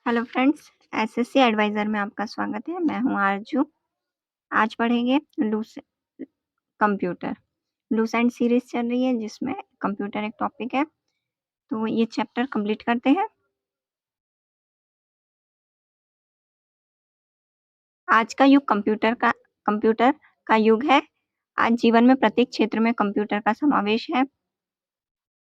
Hello friends, SSC adviser में आपका स्वागत है। मैं हूँ आरजू। आज पढ़ेंगे कंप्यूटर। लूसेंट सीरीज़ चल रही है जिसमें कंप्यूटर एक टॉपिक है, तो ये चैप्टर कंप्लीट करते हैं। आज का युग कंप्यूटर का युग है। आज जीवन में प्रत्येक क्षेत्र में कंप्यूटर का समावेश है।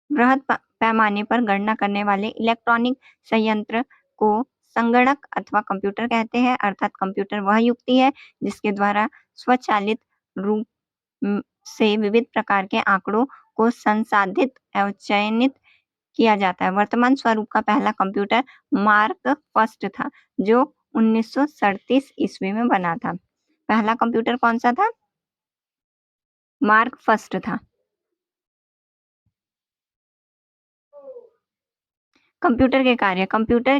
बृहद पैमाने पर गणना करने वाले इलेक्ट्रॉनिक संयंत्र को संगणक अथवा कंप्यूटर कहते हैं। अर्थात कंप्यूटर वह युक्ति है जिसके द्वारा स्वचालित रूप से विविध प्रकार के आंकड़ों को संसाधित एवं चयनित किया जाता है। वर्तमान स्वरूप का पहला कंप्यूटर मार्क फर्स्ट था, जो 1937 ईस्वी में बना था। पहला कंप्यूटर कौन सा था? मार्क फर्स्ट था। कंप्यूटर के कार्य। कंप्यूटर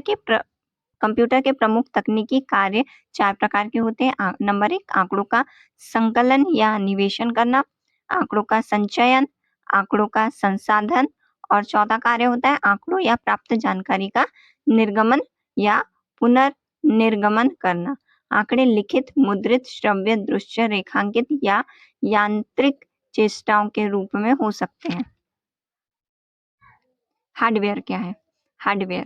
के प्रमुख तकनीकी कार्य 4 प्रकार के होते हैं। नंबर 1, आंकड़ों का संकलन या निवेशन करना, आंकड़ों का संचयन, आंकड़ों का संसाधन, और चौथा कार्य होता है आंकड़ों या प्राप्त जानकारी का निर्गमन या पुनर्निर्गमन करना। आंकड़े लिखित, मुद्रित, श्रव्य, दृश्य, रेखांकित या यांत्रिक चेष्टाओं के रूप में हो सकते हैं। हार्डवेयर क्या है? हार्डवेयर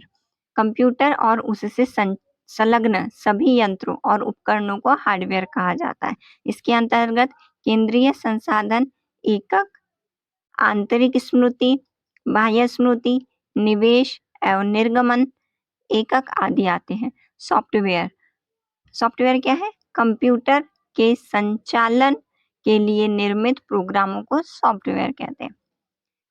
कंप्यूटर और उससे संलग्न सभी यंत्रों और उपकरणों को हार्डवेयर कहा जाता है। इसके अंतर्गत केंद्रीय संसाधन एकक, आंतरिक स्मृति, बाह्य स्मृति, निवेश एवं निर्गमन एकक आदि आते हैं। सॉफ्टवेयर क्या है? कंप्यूटर के संचालन के लिए निर्मित प्रोग्रामों को सॉफ्टवेयर कहते हैं।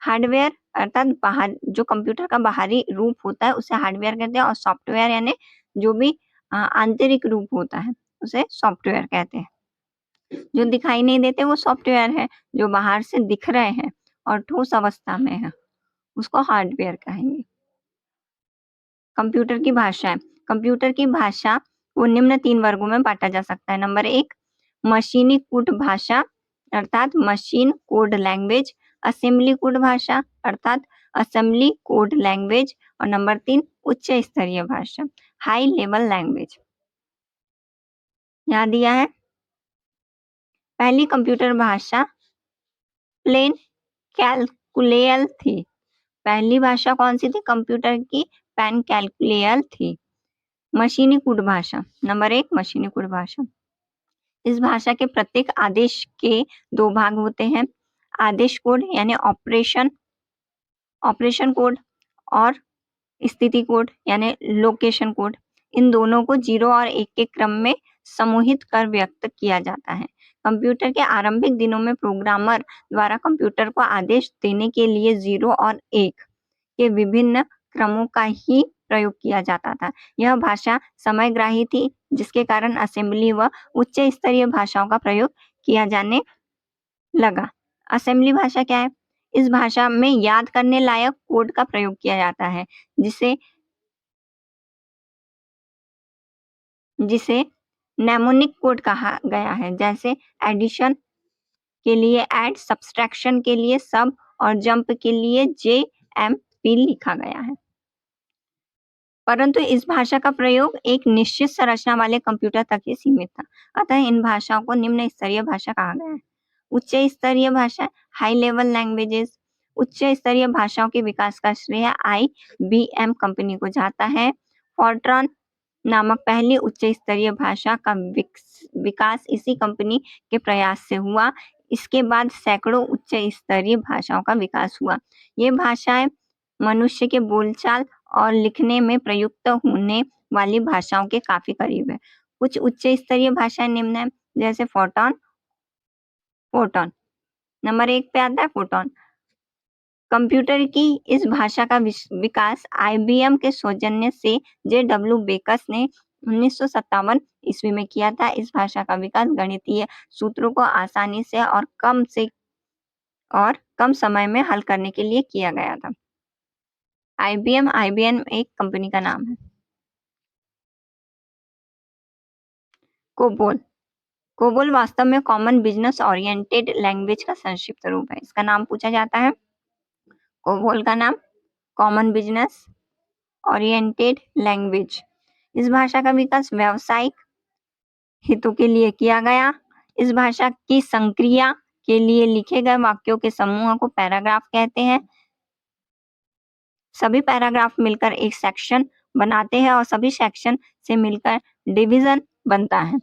हार्डवेयर अर्थात बाहर जो कंप्यूटर का बाहरी रूप होता है उसे हार्डवेयर कहते हैं, और सॉफ्टवेयर यानी जो भी आंतरिक रूप होता है उसे सॉफ्टवेयर कहते हैं। जो दिखाई नहीं देते वो सॉफ्टवेयर है, जो बाहर से दिख रहे हैं और ठोस अवस्था में है उसको हार्डवेयर कहेंगे। कंप्यूटर की भाषा। कंप्यूटर की भाषा को निम्न 3 वर्गों में बांटा जा सकता है। नंबर 1, मशीनी कोड भाषा अर्थात machine code language, assembly code भाषा अर्थात असेंबली कोड लैंग्वेज, और नंबर 3, उच्च स्तरीय भाषा, हाई लेवल लैंग्वेज। यहाँ दिया है पहली कंप्यूटर भाषा प्लेन कैलकुलेयल थी। पहली भाषा कौन सी थी कंप्यूटर की? पैन कैलकुलेयल थी। मशीनी कोड भाषा। नंबर 1, मशीनी कोड भाषा। इस भाषा के प्रत्येक आदेश के 2 भाग होते हैं। आदेश कोड यानी ऑपरेशन कोड, और स्थिति कोड यानी लोकेशन कोड। इन दोनों को 0 और 1 के क्रम में समूहित कर व्यक्त किया जाता है। कंप्यूटर के आरंभिक दिनों में प्रोग्रामर द्वारा कंप्यूटर को आदेश देने के लिए 0 और 1 के विभिन्न क्रमों का ही प्रयोग किया जाता था। यह भाषा समयग्राही थी, जिसके कारण असेंबली व उच्च स्तरीय भाषाओं का प्रयोग किया जाने लगा। असेंबली भाषा क्या है? इस भाषा में याद करने लायक कोड का प्रयोग किया जाता है, जिसे नेमोनिक कोड कहा गया है। जैसे एडिशन के लिए ऐड, सब्सट्रैक्शन के लिए सब, और जंप के लिए JMP लिखा गया है। परंतु इस भाषा का प्रयोग एक निश्चित संरचना वाले कंप्यूटर तक ही सीमित था। अतः इन भाषाओं को निम्न स्तरीय भाषा कहा गया है। उच्च स्तरीय भाषा, हाई लेवल लैंग्वेजेस। उच्च स्तरीय भाषाओं के विकास का श्रेय IBM कंपनी को जाता है। फॉर्ट्रॉन नामक पहली उच्च स्तरीय भाषा का विकास इसी कंपनी के प्रयास से हुआ। इसके बाद सैकड़ों उच्च स्तरीय भाषाओं का विकास हुआ। ये भाषाएं मनुष्य के बोलचाल और लिखने में प्रयुक्त होने वाली भाषाओं के काफी करीब है। कुछ उच्च स्तरीय भाषाएं निम्न है, जैसे फोटॉन। नंबर 1 पे आता है फोटॉन। कंप्यूटर की इस भाषा का विकास IBM के सौजन्य से JW बेकस ने 1957 ईस्वी में किया था। इस भाषा का विकास गणितीय सूत्रों को आसानी से और कम समय में हल करने के लिए किया गया था। IBM एक कंपनी का नाम है। कोबोल वास्तव में कॉमन बिजनेस ओरिएंटेड लैंग्वेज का संक्षिप्त रूप है। इसका नाम पूछा जाता है। कोबोल का नाम कॉमन बिजनेस ओरिएंटेड लैंग्वेज। इस भाषा का विकास व्यावसायिक हितों के लिए किया गया। इस भाषा की संक्रिया के लिए लिखे गए वाक्यों के समूह को पैराग्राफ कहते हैं। सभी पैराग्राफ मिलकर एक सेक्शन बनाते हैं और सभी सेक्शन से मिलकर डिवीजन बनता है।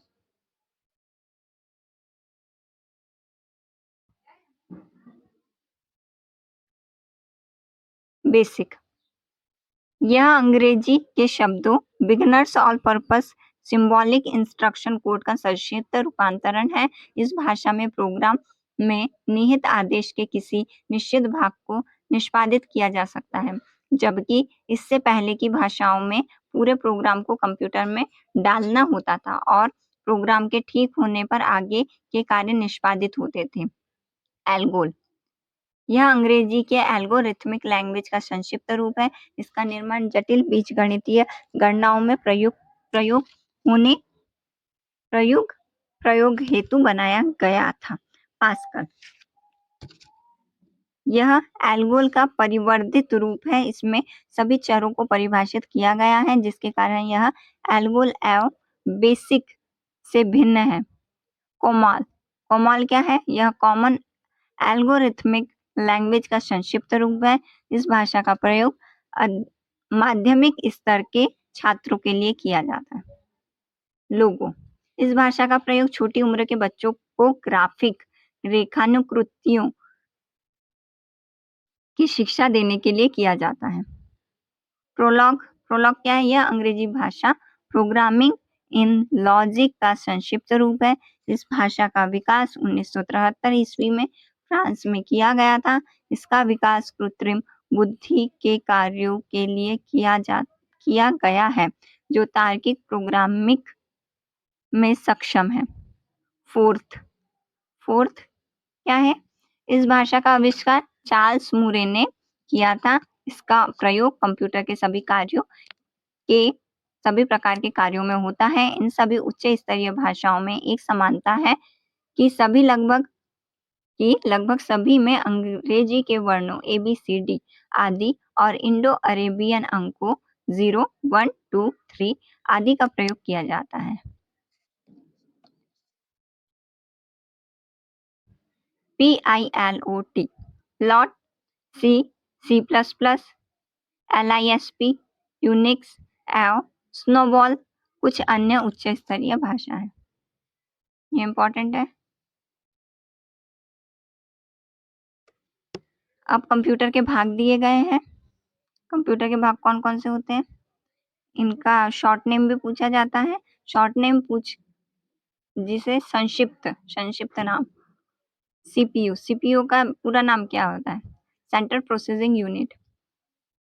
बेसिक, यह अंग्रेजी के शब्दों beginners all purpose symbolic instruction code का संक्षिप्त रूपांतरण है। इस भाषा में प्रोग्राम में निहित आदेश के किसी निश्चित भाग को निष्पादित किया जा सकता है, जबकि इससे पहले की भाषाओं में पूरे प्रोग्राम को कंप्यूटर में डालना होता था और प्रोग्राम के ठीक होने पर आगे के कार्य निष्पादित होते थे। एल्गोल, यह अंग्रेजी के एल्गोरिथमिक लैंग्वेज का संक्षिप्त रूप है। इसका निर्माण जटिल बीजगणितीय गणनाओं में प्रयोग हेतु बनाया गया था। पास्कल, यह एल्गोल का परिवर्धित रूप है। इसमें सभी चरों को परिभाषित किया गया है, जिसके कारण यह एल्गोल एवं बेसिक से भिन्न है। कोमाल, कोमाल क्या है? यह कॉमन एल्गोरिथमिक लैंग्वेज का संक्षिप्त रूप है। इस भाषा का प्रयोग माध्यमिक स्तर के छात्रों के लिए किया जाता है। लोगो, इस भाषा का प्रयोग छोटी उम्र के बच्चों को ग्राफिक रेखानुकृतियों की शिक्षा देने के लिए किया जाता है। प्रोलॉग, प्रोलॉग क्या है? यह अंग्रेजी भाषा प्रोग्रामिंग इन लॉजिक का संक्षिप्त रूप है। इस भाषा का विकास 1973 ईस्वी में फ्रांस में किया गया था। इसका विकास कृत्रिम बुद्धि के कार्यों के लिए किया गया है जो तार्किक प्रोग्रामिंग में सक्षम है। फोर्थ, फोर्थ क्या है? इस भाषा का आविष्कार चार्ल्स मूरे ने किया था। इसका प्रयोग कंप्यूटर के सभी कार्यों के सभी प्रकार के कार्यों में होता है। इन सभी उच्च स्तरीय भाषाओं में एक समानता है कि लगभग सभी में अंग्रेजी के वर्णों ABCD आदि और इंडो अरेबियन अंकों 0, 1, 2, 3 आदि का प्रयोग किया जाता है। PILOT, plot, C++, LISP, Unix एवं स्नोबॉल कुछ अन्य उच्च स्तरीय भाषा है। ये इंपॉर्टेंट है। अब कंप्यूटर के भाग दिए गए हैं। कंप्यूटर के भाग कौन कौन से होते हैं? इनका शॉर्ट नेम भी पूछा जाता है। शॉर्ट नेम जिसे संक्षिप्त नाम। सीपीयू का पूरा नाम क्या होता है? Central processing unit.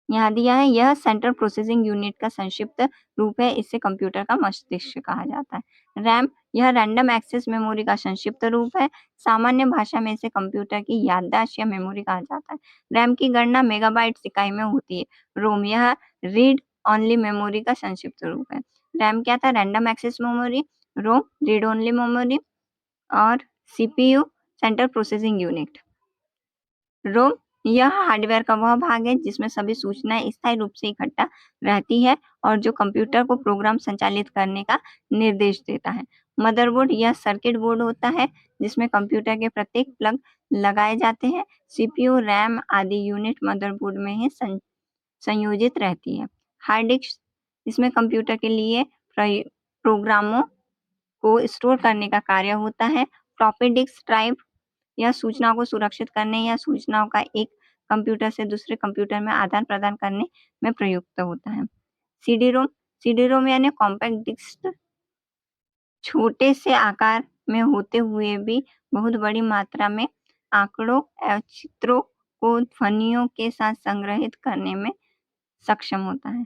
यहाँ दिया है, यह सेंट्रल प्रोसेसिंग यूनिट का संक्षिप्त रूप है। इसे कंप्यूटर का मस्तिष्क कहा जाता है। रैम, यह रैंडम एक्सेस मेमोरी का संक्षिप्त रूप है। सामान्य भाषा में इसे कंप्यूटर की याददाश्त या मेमोरी कहा जाता है। रैम की गणना मेगाबाइट्स इकाई में होती है। रोम, यह रीड ओनली मेमोरी का संक्षिप्त रूप है। रैम क्या था? Random access memory. ROM read only memory. और CPU central processing unit. ROM, यह हार्डवेयर का वह भाग है जिसमें सभी सूचनाएं स्थायी रूप से इकट्ठा रहती है और जो कंप्यूटर को प्रोग्राम संचालित करने का निर्देश देता है। मदरबोर्ड, यह सर्किट बोर्ड होता है जिसमें कंप्यूटर के प्रत्येक प्लग लगाए जाते हैं। सीपीयू, रैम आदि यूनिट मदरबोर्ड में ही संयोजित रहती है। हार्ड डिस्क, इसमें कंप्यूटर के लिए प्रोग्रामों को स्टोर करने का कार्य होता है। फ्लॉपी डिस्क ड्राइव, यह सूचनाओं को सुरक्षित करने या सूचनाओं का एक कंप्यूटर से दूसरे कंप्यूटर में आदान प्रदान करने में प्रयुक्त होता है। सीडी रोम यानी कॉम्पैक्ट डिस्क, छोटे से आकार में होते हुए भी बहुत बड़ी मात्रा में आंकड़ों एवं चित्रों को ध्वनियों के साथ संग्रहित करने में सक्षम होता है।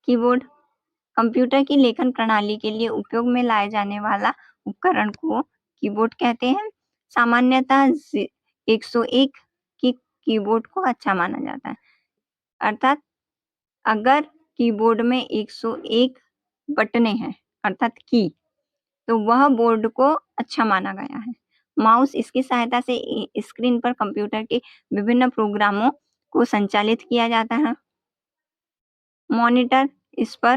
कीबोर्ड, कंप्यूटर की लेखन प्रणाली के लिए उपयोग में लाए जाने वाला उपकरण को कीबोर्ड कहते हैं। सामान्यतः 101 की कीबोर्ड को अच्छा माना जाता है। अर्थात अगर कीबोर्ड में 101 बटनें हैं अर्थात की, तो वह बोर्ड को अच्छा माना गया है। माउस, इसकी सहायता से स्क्रीन पर कंप्यूटर के विभिन्न प्रोग्रामों को संचालित किया जाता है। मॉनिटर, इस पर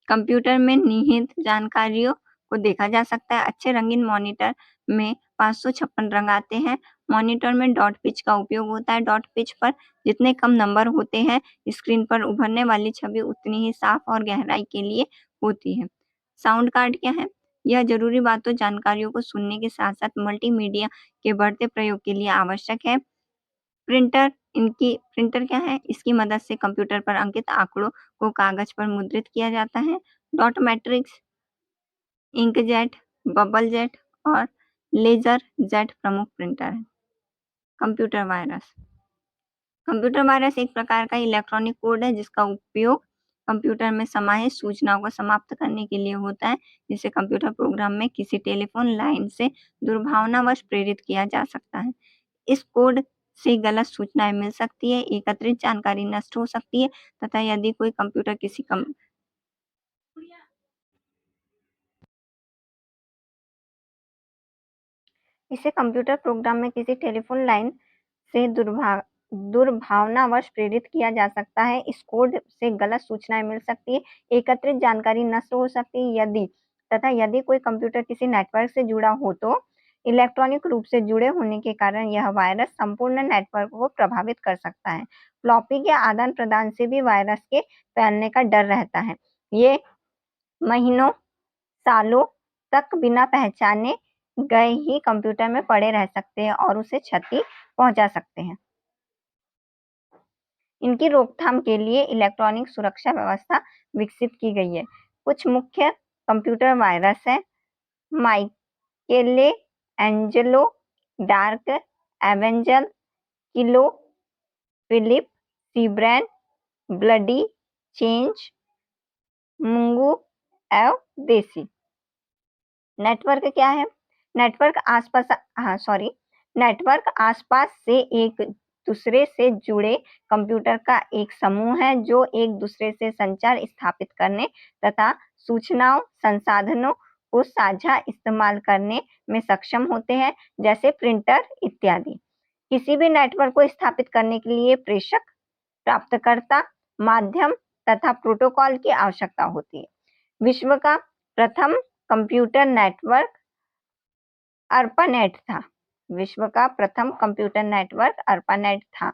कंप्यूटर में निहित जानकारियों को देखा जा सकता है। अच्छे रंगीन मॉनिटर में 556 रंग आते हैं। मॉनिटर में डॉट पिच का उपयोग होता है। डॉट पिच पर जितने कम नंबर होते हैं, स्क्रीन पर उभरने वाली छवि उतनी ही साफ और गहराई के लिए होती है। साउंड कार्ड क्या है? यह जरूरी बातों, जानकारियों को सुनने के साथ साथ मल्टीमीडिया के बढ़ते प्रयोग के लिए आवश्यक है। प्रिंटर क्या है? इसकी मदद से कंप्यूटर पर अंकित आंकड़ों को कागज पर मुद्रित किया जाता है। Dot matrix, inkjet, bubble jet और लेजर जेट प्रमुख प्रिंटर है। कंप्यूटर वायरस, कंप्यूटर वायरस एक प्रकार का इलेक्ट्रॉनिक कोड है जिसका उपयोग कंप्यूटर में समाहित सूचनाओं को समाप्त करने के लिए होता है, जिसे कंप्यूटर प्रोग्राम में किसी टेलीफोन लाइन से दुर्भावनावश प्रेरित किया जा सकता है। इस कोड से गलत सूचनाएं मिल सकती है, एकत्रित जानकारी नष्ट हो सकती है तथा यदि कोई कंप्यूटर इसे कंप्यूटर प्रोग्राम में किसी टेलीफोन लाइन से दुर्भावनावश प्रेरित किया जा सकता है। इस कोड से गलत सूचनाएं मिल सकती है, एकत्रित जानकारी नष्ट हो सकती है यदि कोई कंप्यूटर किसी नेटवर्क से जुड़ा हो तो इलेक्ट्रॉनिक रूप से जुड़े होने के कारण यह वायरस संपूर्ण नेटवर्क को प्रभावित कर सकता है। फ्लॉपी के आदान प्रदान से भी वायरस के फैलने का डर रहता है। ये महीनों सालों तक बिना पहचाने गए ही कंप्यूटर में पड़े रह सकते हैं और उसे क्षति पहुंचा सकते हैं। इनकी रोकथाम के लिए इलेक्ट्रॉनिक सुरक्षा व्यवस्था विकसित की गई है। कुछ मुख्य कंप्यूटर वायरस है: Michelangelo, dark avenger, kilo, Philip, सीब्रैन, ब्लडी चेंज, मुंगू एव देसी। नेटवर्क क्या है? नेटवर्क आसपास से एक दूसरे से जुड़े कंप्यूटर का एक समूह है जो एक दूसरे से संचार स्थापित करने तथा सूचनाओं संसाधनों को साझा इस्तेमाल करने में सक्षम होते हैं, जैसे प्रिंटर इत्यादि। किसी भी नेटवर्क को स्थापित करने के लिए प्रेषक, प्राप्तकर्ता, माध्यम तथा प्रोटोकॉल की आवश्यकता होती है। विश्व का प्रथम कंप्यूटर नेटवर्क अर्पानेट था। विश्व का प्रथम कंप्यूटर नेटवर्क अर्पानेट था।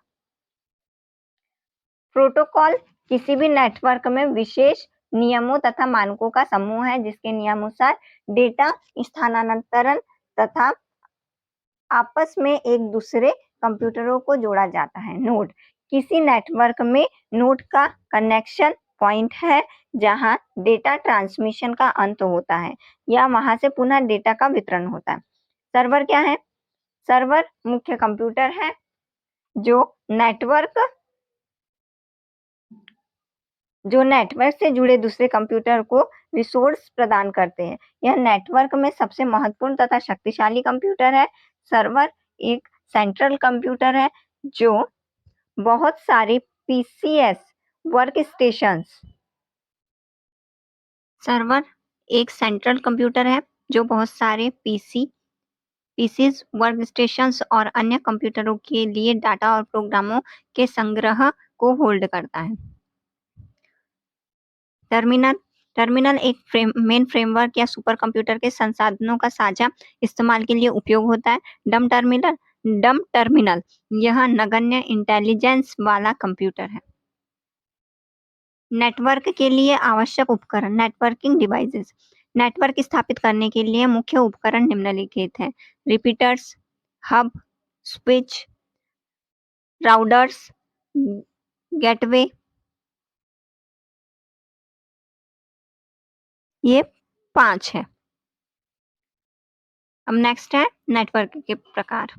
प्रोटोकॉल किसी भी नेटवर्क में विशेष नियमों तथा मानकों का समूह है जिसके नियमानुसार डेटा स्थानांतरण तथा आपस में एक दूसरे कंप्यूटरों को जोड़ा जाता है। नोड, किसी नेटवर्क में नोड का कनेक्शन पॉइंट है जहां डेटा ट्रांसमिशन का अंत होता है या वहां से पुनः डेटा का वितरण होता है। सर्वर क्या है? सर्वर मुख्य कंप्यूटर है जो नेटवर्क से जुड़े दूसरे कंप्यूटर को रिसोर्स प्रदान करते हैं। यह नेटवर्क में सबसे महत्वपूर्ण तथा शक्तिशाली कंप्यूटर है। सर्वर एक सेंट्रल कंप्यूटर है जो बहुत सारे पीसीएस वर्क स्टेशंस सर्वर एक सेंट्रल कंप्यूटर है जो बहुत सारे पीसीज, वर्क स्टेशंस और अन्य कंप्यूटरों के लिए डाटा और प्रोग्रामों के संग्रह को होल्ड करता है। टर्मिनल एक मेन फ्रेमवर्क या सुपर कंप्यूटर के संसाधनों का साझा इस्तेमाल के लिए उपयोग होता है। डम टर्मिनल यह नगण्य इंटेलिजेंस वाला कंप्यूटर है। नेटवर्क के लिए आवश्यक उपकरण, नेटवर्किंग डिवाइसेस। नेटवर्क स्थापित करने के लिए मुख्य उपकरण निम्नलिखित हैं: repeaters, hub, switch, routers, gateway. ये 5 है। अब नेक्स्ट है नेटवर्क के प्रकार।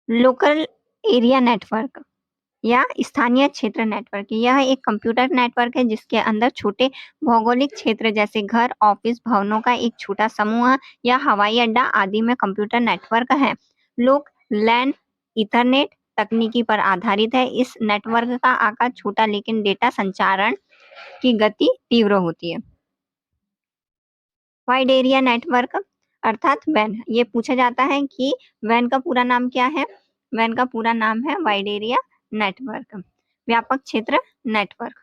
लोकल एरिया नेटवर्क या स्थानीय क्षेत्र नेटवर्क, यह एक कंप्यूटर नेटवर्क है जिसके अंदर छोटे भौगोलिक क्षेत्र जैसे घर, ऑफिस, भवनों का एक छोटा समूह या हवाई अड्डा आदि में कंप्यूटर नेटवर्क है। लोग लैन ईथरनेट तकनीकी पर आधारित है। इस नेटवर्क का आकार छोटा लेकिन डेटा संचारण की गति तीव्र होती है। वाइड एरिया नेटवर्क अर्थात वैन, ये पूछा जाता है कि वैन का पूरा नाम क्या है? वैन का पूरा नाम है वाइड एरिया नेटवर्क। व्यापक क्षेत्र नेटवर्क।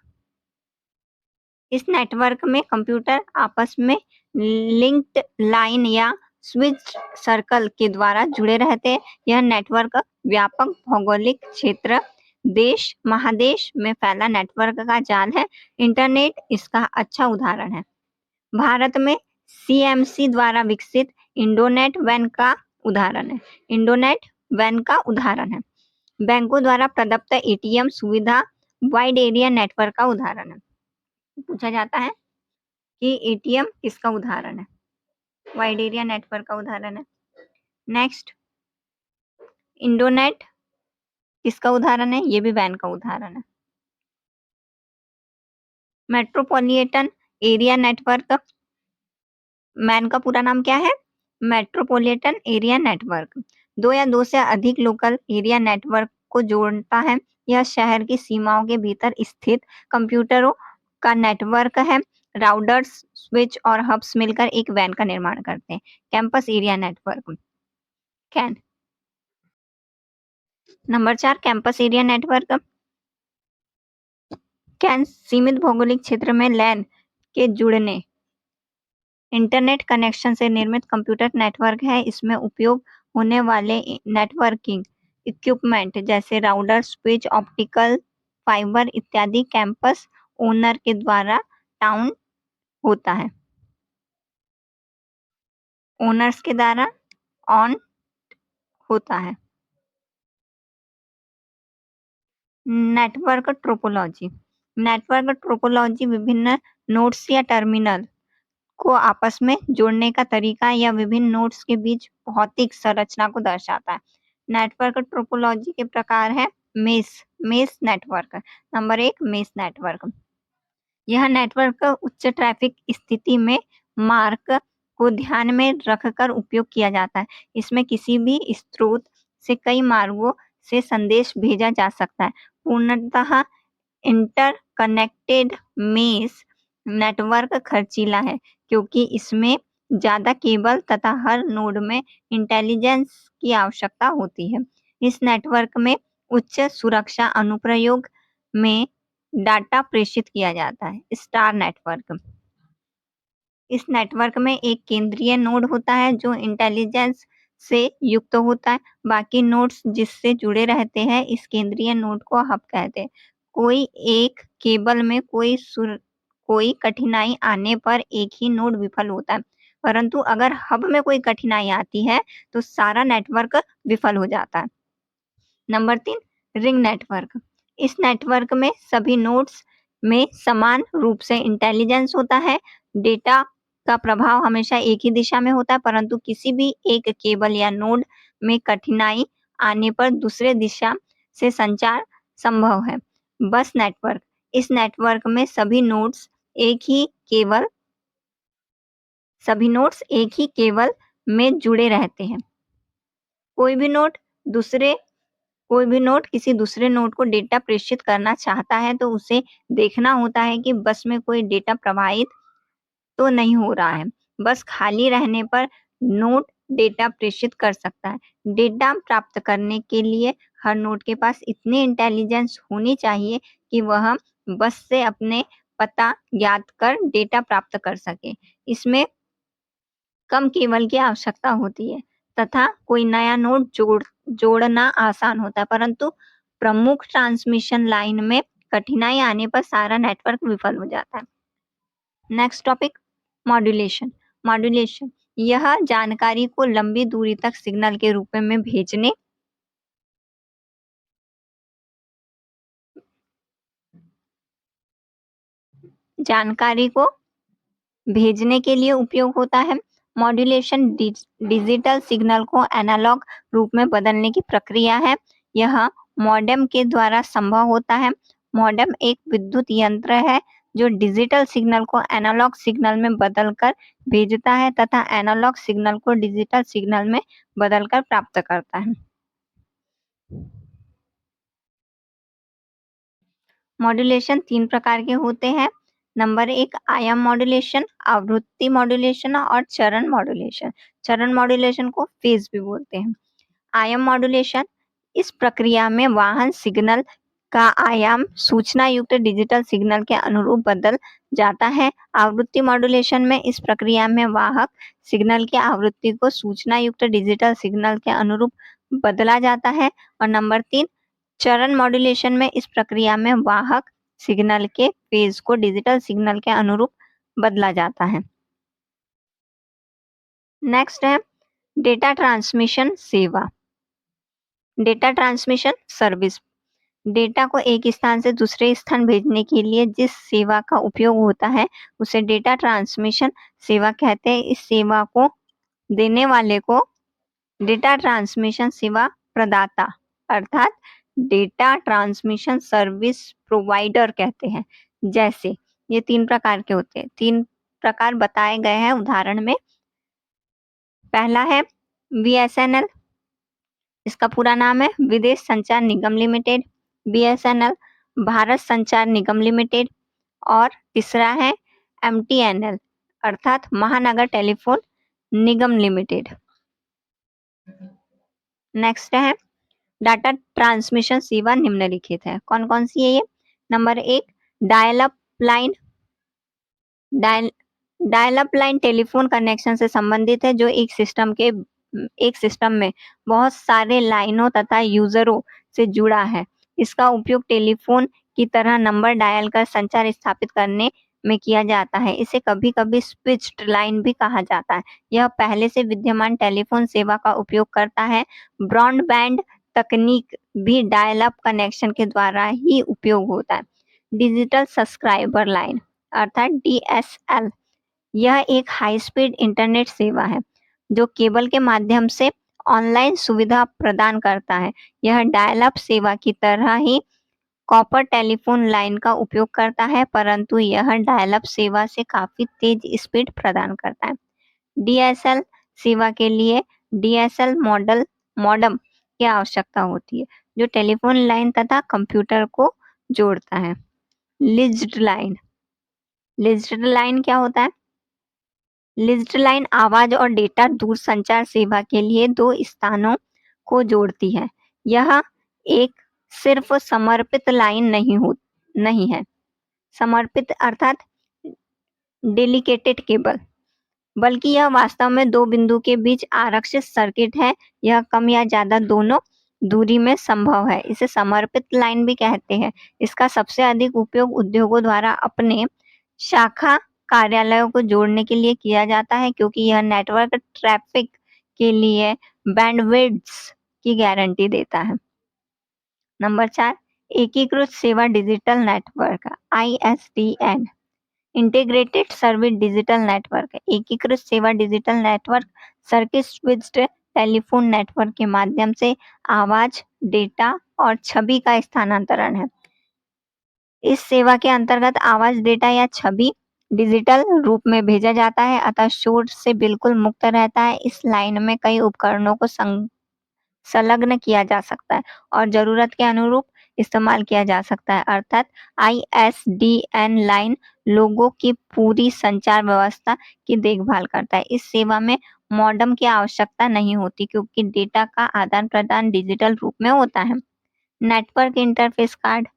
इस नेटवर्क में कंप्यूटर आपस में लिंक्ड लाइन या स्विच सर्कल के द्वारा जुड़े रहते हैं। यह नेटवर्क व्यापक भौगोलिक क्षेत्र, देश, महादेश में फैला नेटवर्क का जाल है। इंटरनेट इसका अच्छा उदाहरण है। भारत में सीएमसी द्वारा विकसित इंडोनेट वैन का उदाहरण है। इंडोनेट वैन का उदाहरण है। बैंकों द्वारा प्रदत्त एटीएम सुविधा वाइड एरिया नेटवर्क का उदाहरण है। पूछा जाता है कि एटीएम किसका उदाहरण है? वाइड एरिया नेटवर्क का उदाहरण है। नेक्स्ट, इंडोनेट किसका उदाहरण है? ये भी वैन का उदाहरण है। मेट्रोपॉलिटन एरिया नेटवर्क, मैन का पूरा नाम क्या है? Metropolitan area network. 2 या 2 से अधिक लोकल एरिया नेटवर्क को जोड़ता है। यह शहर की सीमाओं के भीतर स्थित कंप्यूटरों का नेटवर्क है। राउटर्स, स्विच और हब्स मिलकर एक वैन का निर्माण करते हैं। Campus area network, can. Number 4, campus area network. Can सीमित भौगोलिक क्षेत्र में लैन के जुड़ने इंटरनेट कनेक्शन से निर्मित कंप्यूटर नेटवर्क है। इसमें उपयोग होने वाले नेटवर्किंग इक्विपमेंट जैसे राउटर, स्विच, ऑप्टिकल फाइबर इत्यादि कैंपस ओनर के द्वारा टाउन होता है, ओनर्स के द्वारा ऑन होता है। Network topology. नेटवर्क टोपोलॉजी विभिन्न नोड्स या टर्मिनल को आपस में जोड़ने का तरीका या विभिन्न नोड्स के बीच भौतिक संरचना को दर्शाता है। नेटवर्क टोपोलॉजी के प्रकार है mesh network. Number 1, mesh network. यह नेटवर्क उच्च ट्रैफिक स्थिति में मार्ग को ध्यान में रखकर उपयोग किया जाता है। इसमें किसी भी स्रोत से कई मार्गों से संदेश भेजा जा सकता है। पूर्णतः इंटरकनेक्टेड मेश नेटवर्क खर्चीला है क्योंकि इसमें ज्यादा केबल तथा हर नोड में इंटेलिजेंस की आवश्यकता होती है। इस नेटवर्क में उच्च सुरक्षा अनुप्रयोग में डाटा प्रेषित किया जाता है। Star network. इस नेटवर्क में एक केंद्रीय नोड होता है जो इंटेलिजेंस से युक्त होता है। बाकी नोड्स जिससे जुड़े रहते हैं इस केंद्रीय नोड को हब कहते हैं। कोई एक केबल में कोई कठिनाई आने पर एक ही नोड विफल होता है, परंतु अगर हब में कोई कठिनाई आती है तो सारा नेटवर्क विफल हो जाता है। Number 3, ring network. इस नेटवर्क में सभी नोड्स में समान रूप से इंटेलिजेंस होता है। डेटा का प्रभाव हमेशा एक ही दिशा में होता है, परंतु किसी भी एक केबल या नोड में कठिनाई आने पर दूसरे दिशा से संचार संभव है। बस नेटवर्क। इस नेटवर्क में सभी नोड्स एक ही केबल में जुड़े रहते हैं। कोई भी नोड किसी दूसरे नोड को डेटा प्रेषित करना चाहता है तो उसे देखना होता है कि बस में कोई डेटा प्रवाहित तो नहीं हो रहा है। बस खाली रहने पर नोड डेटा प्रेषित कर सकता है। डेटा प्राप्त करने के लिए हर नोड के पास इतनी इंटेलिजेंस होनी चाहिए कि वह बस से अपने पता ज्ञात कर डेटा प्राप्त कर सके। इसमें कम केबल की आवश्यकता होती है तथा कोई नया नोड जोड़ना आसान होता है, परंतु प्रमुख ट्रांसमिशन लाइन में कठिनाई आने पर सारा नेटवर्क विफल हो जाता है। Next topic, modulation. मॉड्यूलेशन यह जानकारी को लंबी दूरी तक सिग्नल के रूप में भेजने के लिए उपयोग होता है। मॉड्यूलेशन डिजिटल सिग्नल को एनालॉग रूप में बदलने की प्रक्रिया है। यह मॉडेम के द्वारा संभव होता है। मॉडेम एक विद्युत यंत्र है जो डिजिटल सिग्नल को एनालॉग सिग्नल में बदलकर भेजता है तथा एनालॉग सिग्नल को डिजिटल सिग्नल में बदलकर प्राप्त करता है। मॉड्यूलेशन 3 प्रकार के होते हैं। नंबर 1, आयाम मॉड्यूलेशन, आवृत्ति मॉड्यूलेशन और चरण मॉड्यूलेशन। चरण मॉड्यूलेशन को फेज भी बोलते हैं। आयाम मॉड्यूलेशन, इस प्रक्रिया में वाहन सिग्नल का आयाम सूचना युक्त डिजिटल सिग्नल के अनुरूप बदल जाता है। आवृत्ति मॉड्यूलेशन में इस प्रक्रिया में वाहक सिग्नल की आवृत्ति को सूचना युक्त डिजिटल सिग्नल के अनुरूप बदला जाता है। और नंबर 3, चरण मॉड्यूलेशन में इस प्रक्रिया में वाहक सिग्नल के फेज को डिजिटल सिग्नल के अनुरूप बदला जाता है। नेक्स्ट है डेटा ट्रांसमिशन सेवा, डेटा ट्रांसमिशन सर्विस। डेटा को एक स्थान से दूसरे स्थान भेजने के लिए जिस सेवा का उपयोग होता है उसे डेटा ट्रांसमिशन सेवा कहते हैं। इस सेवा को देने वाले को डेटा ट्रांसमिशन सेवा प्रदाता अर्थात डेटा ट्रांसमिशन सर्विस प्रोवाइडर कहते हैं। जैसे ये 3 प्रकार के होते हैं, 3 प्रकार बताए गए हैं उदाहरण में। पहला है बीएसएनएल, इसका पूरा नाम है विदेश संचार निगम लिमिटेड, बीएसएनएल भारत संचार निगम लिमिटेड। और तीसरा है एमटीएनएल अर्थात महानगर टेलीफोन निगम लिमिटेड। नेक्स्ट है डाटा ट्रांसमिशन सेवा निम्नलिखित है। कौन कौन सी है ये? Number 1, dial up line. Dial up line telephone connection से संबंधित है जो एक सिस्टम में बहुत सारे लाइनों तथा यूजरों से जुड़ा है। इसका उपयोग टेलीफोन की तरह नंबर डायल कर संचार स्थापित करने में किया जाता है। इसे कभी-कभी स्विच्ड लाइन भी कहा जाता है। यह पहले से विद्यमान टेलीफोन सेवा का उपयोग करता है। ब्रॉडबैंड तकनीक भी डायल अप कनेक्शन के द्वारा ही उपयोग होता है। डिजिटल सब्सक्राइबर लाइन अर्थात डीएसएल, यह एक हाई स्पीड इंटरनेट सेवा है जो केबल के माध्यम से ऑनलाइन सुविधा प्रदान करता है। यह डायल अप सेवा की तरह ही कॉपर टेलीफोन लाइन का उपयोग करता है, परंतु यह डायल अप सेवा से काफी तेज स्पीड प्रदान करता है। डीएसएल सेवा के लिए डीएसएल मॉडम की आवश्यकता होती है जो टेलीफोन लाइन तथा कंप्यूटर को जोड़ता है। लिज्ड लाइन, लिज्ड लाइन क्या होता है? लिज्ड लाइन आवाज और डेटा दूरसंचार सेवा के लिए 2 स्थानों को जोड़ती है। यह एक सिर्फ समर्पित लाइन नहीं है। समर्पित अर्थात डेडिकेटेड केबल, बल्कि यह वास्तव में 2 बिंदु के बीच आरक्षित सर्किट है। यह कम या ज्यादा दोनों दूरी में संभव है। इसे समर्पित लाइन भी कहते हैं। इसका सबसे अधिक उपयोग उद्योगों द्वारा अपने शाखा कार्यालयों को जोड़ने के लिए किया जाता है क्योंकि यह नेटवर्क ट्रैफिक के लिए बैंडविड्थ की गारंटी देता है। नंबर 4, एकीकृत सेवा digital network ISDN, integrated service digital network. एकीकृत सेवा digital network circuit switched telephone network के माध्यम से आवाज, डेटा और छवि का स्थानांतरण है। इस सेवा के अंतर्गत आवाज, डेटा या छवि डिजिटल रूप में भेजा जाता है अतः शोर से बिल्कुल मुक्त रहता है। इस लाइन में कई उपकरणों को संलग्न किया जा सकता है और जरूरत के अनुरूप इस्तेमाल किया जा सकता है। अर्थात ISDN लाइन लोगों की पूरी संचार व्यवस्था की देखभाल करता है। इस सेवा में मॉडेम की आवश्यकता नहीं होती क्योंकि डेटा का आदान प्रदान डिजिटल रूप में होता है। नेटवर्क इंटरफेस कार्ड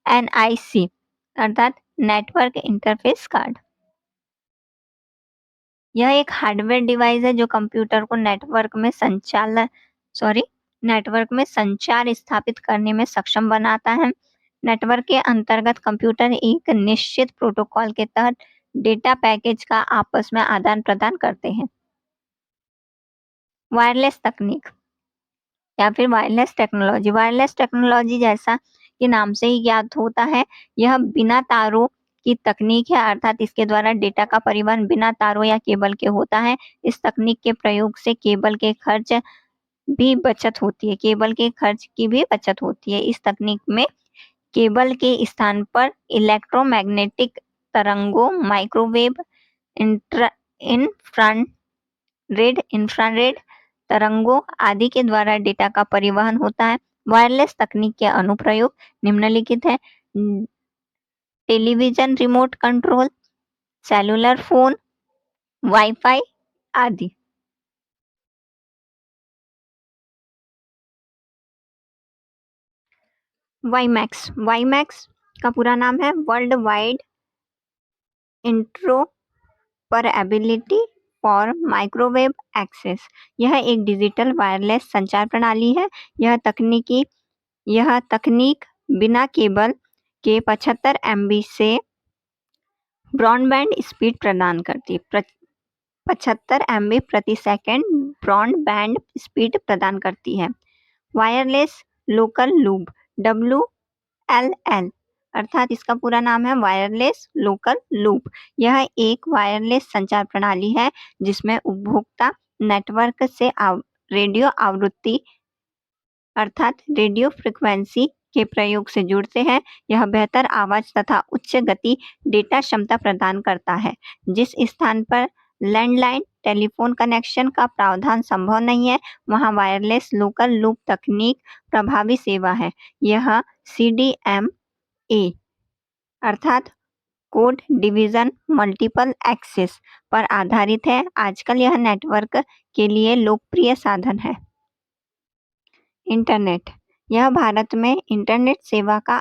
NIC अर्थात नेटवर्क इंटरफेस कार्ड, यह एक हार्डवेयर डिवाइस है जो कंप्यूटर को नेटवर्क में संचार स्थापित करने में सक्षम बनाता है। नेटवर्क के अंतर्गत कंप्यूटर एक निश्चित प्रोटोकॉल के तहत डेटा पैकेज का आपस में आदान प्रदान करते हैं। वायरलेस तकनीक या फिर वायरलेस टेक्नोलॉजी। वायरलेस टेक्नोलॉजी जैसा कि नाम से ही ज्ञात होता है, यह बिना तारों की तकनीक है अर्थात इसके द्वारा डेटा का परिवहन बिना तारों या केबल के होता है। इस तकनीक के प्रयोग से केबल के खर्च भी बचत होती है, केबल के खर्च की भी बचत होती है। इस तकनीक में केबल के स्थान पर इलेक्ट्रोमैग्नेटिक तरंगों, माइक्रोवेव, इंफ्रारेड तरंगों आदि के द्वारा डेटा का परिवहन होता है। वायरलेस तकनीक के अनुप्रयोग निम्नलिखित है। Television remote control, cellular phone, wifi आदि। वाईमैक्स का पूरा नाम है world wide interoperability for microwave access. यह एक डिजिटल वायरलेस संचार प्रणाली है। यह तकनीक बिना केबल के 75 MB से ब्रॉडबैंड स्पीड प्रदान करती है। 75 MB प्रति सेकंड ब्रॉडबैंड स्पीड प्रदान करती है। वायरलेस लोकल लूप WLL अर्थात इसका पूरा नाम है वायरलेस लोकल लूप। यह एक वायरलेस संचार प्रणाली है जिसमें उपभोक्ता नेटवर्क से रेडियो आवृत्ति अर्थात रेडियो फ्रिक्वेंसी के प्रयोग से जुड़ते हैं। यह बेहतर आवाज तथा उच्च गति डेटा क्षमता प्रदान करता है। जिस स्थान पर लैंडलाइन टेलीफोन कनेक्शन का प्रावधान संभव नहीं है, वहां वायरलेस लोकल लूप तकनीक प्रभावी सेवा है। यह CDMA अर्थात कोड डिवीजन मल्टीपल एक्सेस पर आधारित है। आजकल यह नेटवर्क के लिए लोकप्रिय साधन है। इंटरनेट भारत में इंटरनेट सेवा का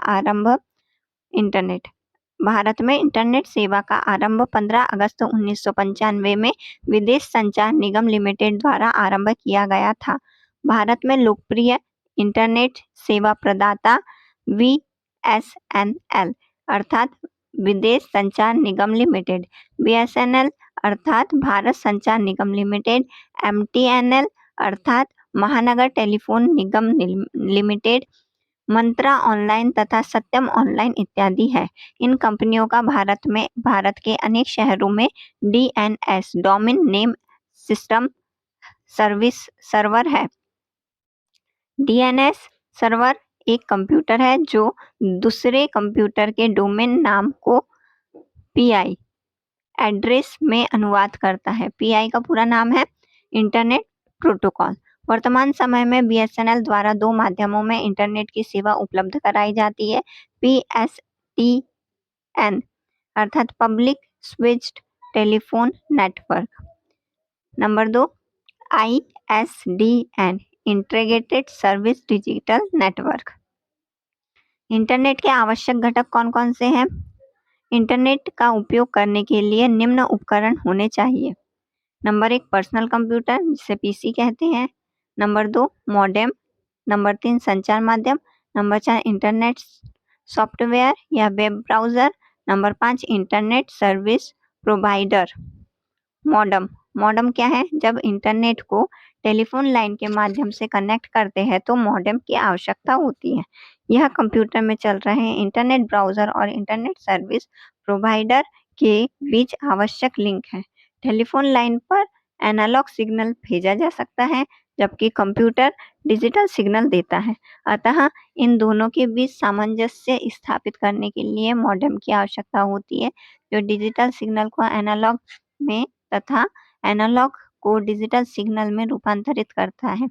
आरंभ 15 अगस्त 1995 में विदेश संचार निगम लिमिटेड द्वारा आरंभ किया गया था। भारत में लोकप्रिय इंटरनेट सेवा प्रदाता VSNL अर्थात विदेश संचार निगम लिमिटेड, BSNL अर्थात भारत संचार निगम लिमिटेड, MTNL अर्थात महानगर टेलीफोन निगम लिमिटेड, मंत्रा ऑनलाइन तथा सत्यम ऑनलाइन इत्यादि है। इन कंपनियों का भारत के अनेक शहरों में DNS domain name system server है। DNS सर्वर एक कंप्यूटर है जो दूसरे कंप्यूटर के डोमेन नाम को PI एड्रेस में अनुवाद करता है। PI का पूरा नाम है इंटरनेट प्रोटोकॉल। वर्तमान समय में BSNL द्वारा 2 माध्यमों में इंटरनेट की सेवा उपलब्ध कराई जाती है। PSTN अर्थात public switched telephone network. Number 2 ISDN integrated service digital network. Internet के आवश्यक घटक कौन कौन से हैं? इंटरनेट का उपयोग करने के लिए निम्न उपकरण होने चाहिए। नंबर 1 पर्सनल कंप्यूटर जिसे PC कहते हैं। Number 2 modem. नंबर 3 संचार माध्यम। नंबर 4 इंटरनेट सॉफ्टवेयर या web browser. Number 5 internet service provider. Modem क्या है? जब इंटरनेट को टेलीफोन लाइन के माध्यम से कनेक्ट करते हैं तो मॉडेम की आवश्यकता होती है। यह कंप्यूटर में चल रहे इंटरनेट ब्राउजर और इंटरनेट सर्विस प्रोवाइडर के बीच आवश्यक लिंक है। टेलीफोन लाइन पर एनालॉग सिग्नल भेजा जा सकता है जबकि कंप्यूटर डिजिटल सिग्नल देता है। अतः इन दोनों के बीच सामंजस्य स्थापित करने के लिए मॉडेम की आवश्यकता होती है जो डिजिटल सिग्नल को एनालॉग में तथा एनालॉग को डिजिटल सिग्नल में रूपांतरित करता है।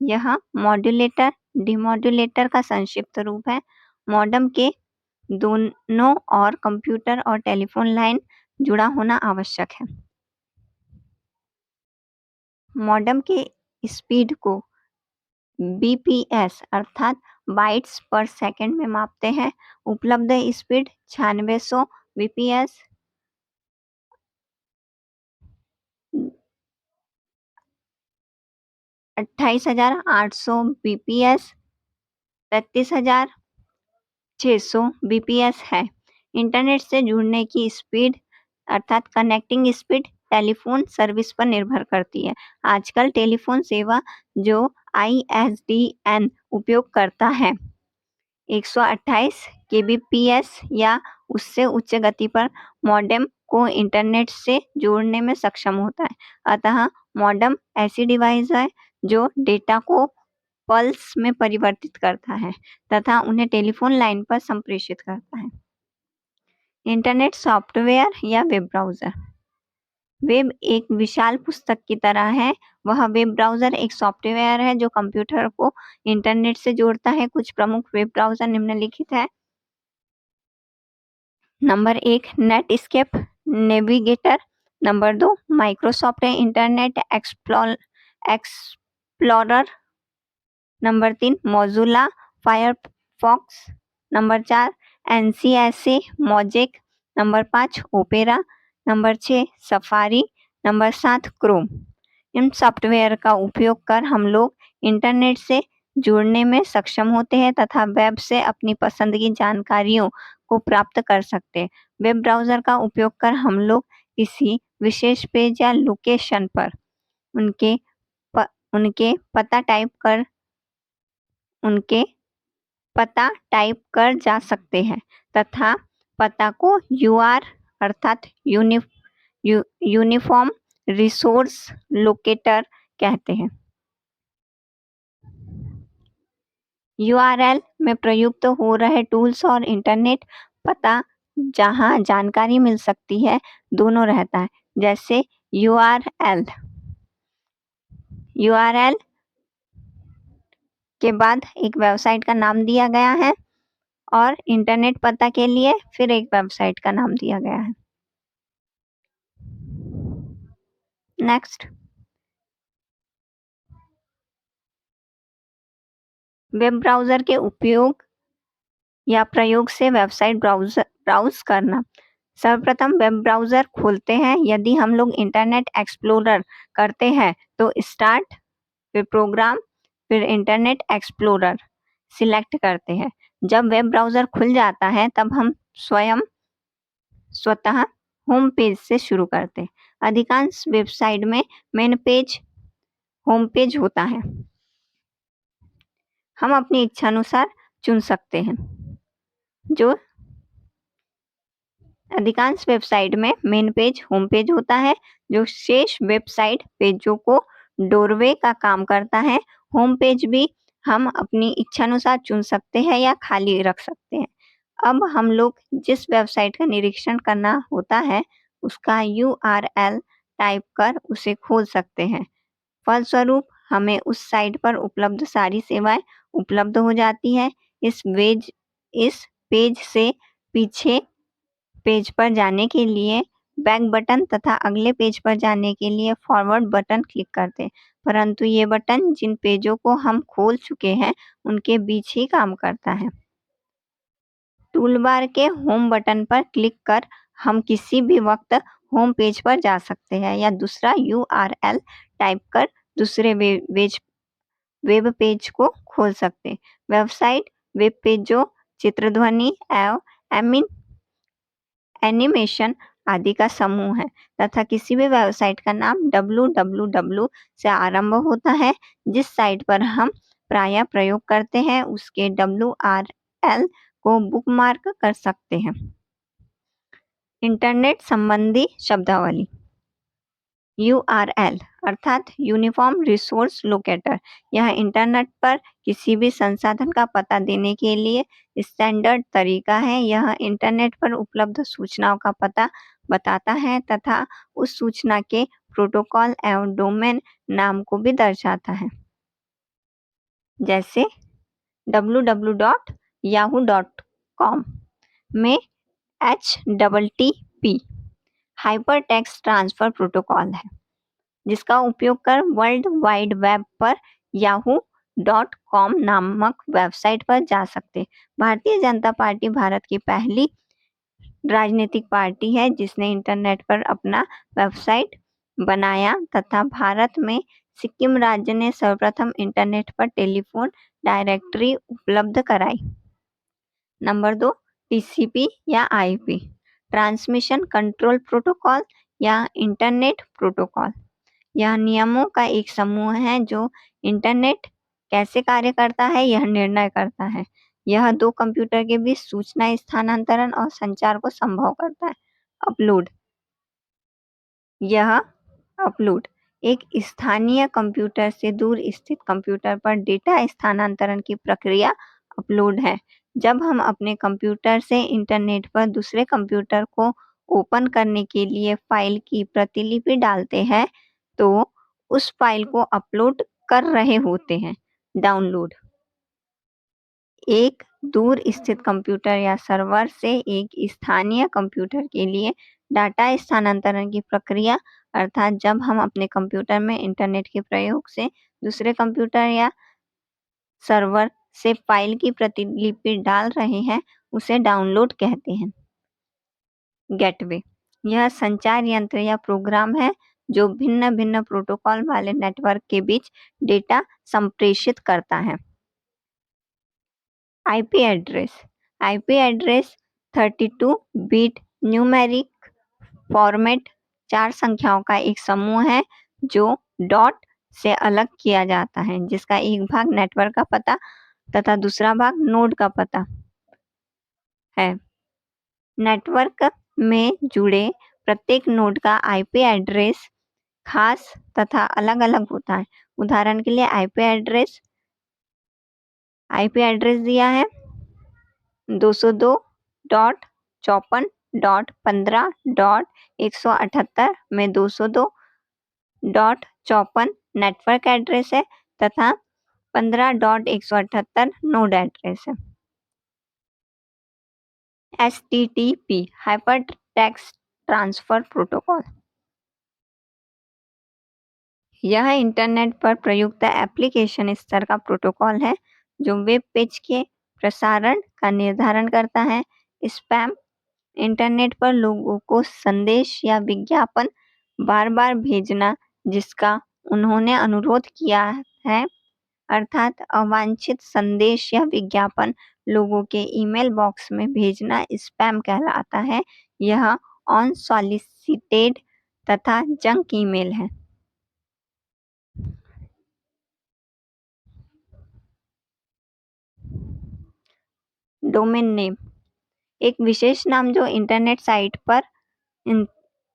यह मॉड्यूलेटर डिमॉड्यूलेटर का संक्षिप्त रूप है। मॉडेम के दोनों और कंप्यूटर और टेलीफोन लाइन जुड़ा होना आवश्यक है। मॉडेम के स्पीड को BPS अर्थात बाइट्स पर सेकंड में मापते हैं। उपलब्ध स्पीड 9600 BPS 28,800 BPS 33,600 BPS है। इंटरनेट से जुड़ने की स्पीड अर्थात कनेक्टिंग स्पीड टेलीफोन सर्विस पर निर्भर करती है। आजकल टेलीफोन सेवा जो ISDN उपयोग करता है 128 kbps या उससे उच्च गति पर मॉडेम को इंटरनेट से जोड़ने में सक्षम होता है। अतः मॉडेम ऐसी डिवाइस है जो डेटा को पल्स में परिवर्तित करता है तथा उन्हें टेलीफोन लाइन पर संप्रेषित करता है। इंटरनेट सॉफ्टवेयर या वेब ब्राउजर। वेब एक विशाल पुस्तक की तरह है। वह वेब ब्राउजर एक सॉफ्टवेयर है जो कंप्यूटर को इंटरनेट से जोड़ता है। कुछ प्रमुख वेब ब्राउजर निम्नलिखित है। Number 1 Netscape Navigator. Number 2 Microsoft Internet Explorer. Number 3 Mozilla Fox, number 4 NCSA, Mosaic, number 5 Opera, number 6 Safari, number 7 Chrome. इन सॉफ्टवेयर का उपयोग कर हम लोग इंटरनेट से जुड़ने में सक्षम होते हैं तथा वेब से अपनी पसंद की जानकारियों को प्राप्त कर सकते हैं। वेब ब्राउज़र का उपयोग कर हम लोग किसी विशेष पेज या लोकेशन पर उनके उनके पता टाइप कर जा सकते हैं तथा पता को UR अर्थात यूनिफॉर्म रिसोर्स लोकेटर कहते हैं। URL में प्रयुक्त हो रहे टूल्स और इंटरनेट पता जहां जानकारी मिल सकती है दोनों रहता है। जैसे URL के बाद एक वेबसाइट का नाम दिया गया है और इंटरनेट पता के लिए फिर एक वेबसाइट का नाम दिया गया है। नेक्स्ट, वेब ब्राउज़र के उपयोग या प्रयोग से वेबसाइट ब्राउज करना। सर्वप्रथम वेब ब्राउज़र खोलते हैं। यदि हम लोग इंटरनेट एक्सप्लोरर करते हैं तो स्टार्ट, फिर प्रोग्राम, फिर इंटरनेट एक्सप्लोरर सिलेक्ट करते हैं। जब वेब ब्राउज़र खुल जाता है तब हम स्वतः होम पेज से शुरू करते हैं। अधिकांश वेबसाइट में मेन पेज होम पेज होता है। हम अपनी इच्छानुसार चुन सकते हैं। अधिकांश वेबसाइट में मेन पेज होम पेज होता है जो शेष वेबसाइट पेजों को डोरवे का काम करता है। होम पेज भी हम अपनी इच्छानुसार चुन सकते हैं या खाली रख सकते हैं। अब हम लोग जिस वेबसाइट का निरीक्षण करना होता है उसका URL टाइप कर उसे खोल सकते हैं। फलस्वरूप हमें उस साइट पर उपलब्ध सारी सेवाएं उपलब्ध हो जाती है। इस पेज से पीछे पेज पर जाने के लिए बैक बटन तथा अगले पेज पर जाने के लिए फॉरवर्ड बटन क्लिक करते हैं, परंतु ये बटन जिन पेजों को हम खोल चुके हैं उनके बीच ही काम करता है। टूलबार के होम बटन पर क्लिक कर हम किसी भी वक्त होम पेज पर जा सकते हैं या दूसरा URL टाइप कर दूसरे वेब पेज को खोल सकते हैं। वेबसाइट वेब पेजों, चित्रध्वनि एवं एनिमेशन आदि का समूह है तथा किसी भी वेबसाइट का नाम www से आरंभ होता है। जिस साइट पर हम प्रायः प्रयोग करते हैं उसके URL को बुकमार्क कर सकते हैं। इंटरनेट संबंधी शब्दावली। URL अर्थात यूनिफॉर्म रिसोर्स लोकेटर, यह इंटरनेट पर किसी भी संसाधन का पता देने के लिए स्टैंडर्ड तरीका है। यह इंटरनेट पर उपलब्ध सूचनाओं का पता बताता है तथा उस सूचना के प्रोटोकॉल एवं डोमेन नाम को भी दर्शाता है। जैसे www.yahoo.com में HTTP hyper text transfer protocol है जिसका उपयोग कर वर्ल्ड वाइड वेब पर yahoo.com नामक वेबसाइट पर जा सकते। भारतीय जनता पार्टी भारत की पहली राजनीतिक पार्टी है जिसने इंटरनेट पर अपना वेबसाइट बनाया तथा भारत में सिक्किम राज्य ने सर्वप्रथम इंटरनेट पर टेलीफोन डायरेक्टरी उपलब्ध कराई। नंबर 2, TCP या IP ट्रांसमिशन कंट्रोल प्रोटोकॉल या इंटरनेट प्रोटोकॉल। यह नियमों का एक समूह है जो इंटरनेट कैसे कार्य करता है यह निर्णय करता है। यह दो कंप्यूटर के बीच सूचना स्थानांतरण और संचार को संभव करता है। अपलोड एक स्थानीय कंप्यूटर से दूर स्थित कंप्यूटर पर डेटा स्थानांतरण की प्रक्रिया अपलोड है। जब हम अपने कंप्यूटर से इंटरनेट पर दूसरे कंप्यूटर को ओपन करने के लिए फाइल की प्रतिलिपि डालते हैं तो उस फाइल को अपलोड कर रहे होते हैं। डाउनलोड एक दूर स्थित कंप्यूटर या सर्वर से एक स्थानीय कंप्यूटर के लिए डाटा स्थानांतरण की प्रक्रिया, अर्थात जब हम अपने कंप्यूटर में इंटरनेट के प्रयोग से दूसरे कंप्यूटर या सर्वर से फाइल की प्रतिलिपि डाल रहे हैं उसे डाउनलोड कहते हैं। गेटवे, यह संचार यंत्र या प्रोग्राम है जो भिन्न-भिन्न प्रोटोकॉल वाले नेटवर्क के बीच डेटा संप्रेषित करता है। IP address, IP address 32 bit numeric format 4 संख्याओं का एक समूह है जो डॉट से अलग किया जाता है, जिसका एक भाग नेटवर्क का पता तथा दूसरा भाग नोड का पता है। नेटवर्क में जुड़े प्रत्येक नोड का आईपी एड्रेस खास तथा अलग-अलग होता है। उदाहरण के लिए आईपी एड्रेस दिया है 202.54.15.178 में 202.54 नेटवर्क एड्रेस है तथा 15.178 नोड एड्रेस है। HTTP हाइपरटेक्स्ट ट्रांसफर प्रोटोकॉल, यह इंटरनेट पर प्रयुक्त एप्लीकेशन स्तर का प्रोटोकॉल है जो वेब पेज के प्रसारण का निर्धारण करता है। स्पैम, इंटरनेट पर लोगों को संदेश या विज्ञापन बार-बार भेजना जिसका उन्होंने अनुरोध किया है, अर्थात अवांछित संदेश या विज्ञापन लोगों के ईमेल बॉक्स में भेजना स्पैम कहलाता है। यह अनसॉलिसिटेड तथा जंक ईमेल है। डोमेन नेम, एक विशेष नाम जो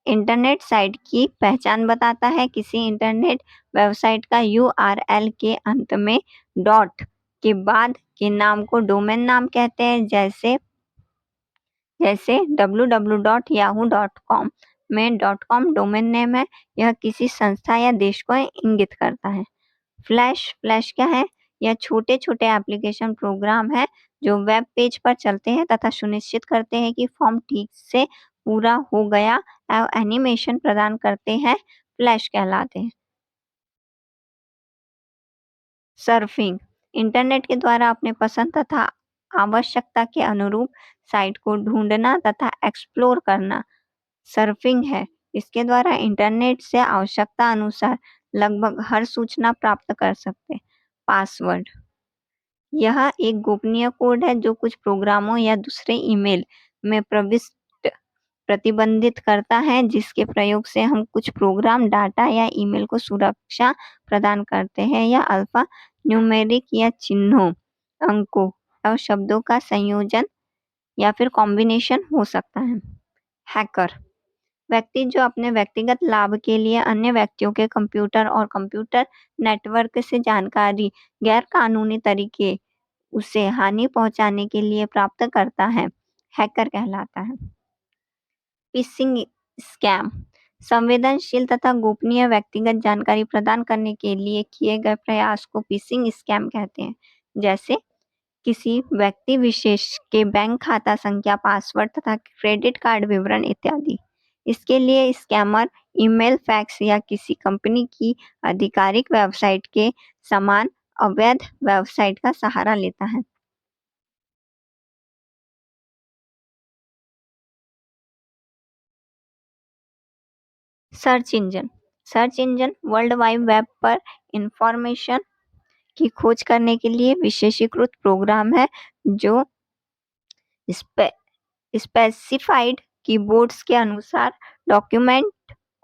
इंटरनेट साइट की पहचान बताता है। किसी इंटरनेट वेबसाइट का यूआरएल के अंत में डॉट के बाद के नाम को डोमेन नाम कहते हैं, जैसे www.yahoo.com में .com डोमेन नेम है। यह किसी संस्था या देश को इंगित करता है। फ्लैश क्या है? यह छोटे-छोटे एप्लीकेशन प्रोग्राम है जो वेब पेज पर चलते हैं तथा सुनिश्चित करते हैं कि फॉर्म ठीक से पूरा हो गया और एनिमेशन प्रदान करते हैं फ्लैश कहलाते हैं। सर्फिंग, इंटरनेट के द्वारा अपने पसंद तथा आवश्यकता के अनुरूप साइट को ढूंढना तथा एक्सप्लोर करना सर्फिंग है। इसके द्वारा इंटरनेट से आवश्यकता अनुसार लगभग हर सूचना प्राप्त कर सकते हैं। पासवर्ड, यह एक गोपनीय कोड है जो कुछ प्रोग्रामों या दूसरे ईमेल में प्रविष्ट प्रतिबंधित करता है, जिसके प्रयोग से हम कुछ प्रोग्राम डाटा या ईमेल को सुरक्षा प्रदान करते हैं। यह अल्फा न्यूमेरिक या चिन्हों, अंकों और शब्दों का संयोजन या फिर कॉम्बिनेशन हो सकता है। हैकर, व्यक्ति जो अपने व्यक्तिगत लाभ के लिए अन्य व्यक्तियों के कंप्यूटर और कंप्यूटर नेटवर्क से जानकारी गैर कानूनी तरीके उसे हानि पहुंचाने के लिए प्राप्त करता है, हैकर कहलाता है। फिशिंग स्कैम, संवेदनशील तथा गोपनीय व्यक्तिगत जानकारी प्रदान करने के लिए किए गए प्रयास को फिशिंग स्कैम कहते हैं, जैसे किसी व्यक्ति विशेष के बैंक खाता संख्या, पासवर्ड तथा क्रेडिट कार्ड विवरण इत्यादि। इसके लिए स्कैमर ईमेल, फैक्स या किसी कंपनी की आधिकारिक वेबसाइट के समान अवैध वेबसाइट का सहारा लेता है। Search engine world wide web पर इंफॉर्मेशन की खोज करने के लिए विशेषीकृत प्रोग्राम है जो स्पेसिफाइड कीवर्ड्स के अनुसार डॉक्यूमेंट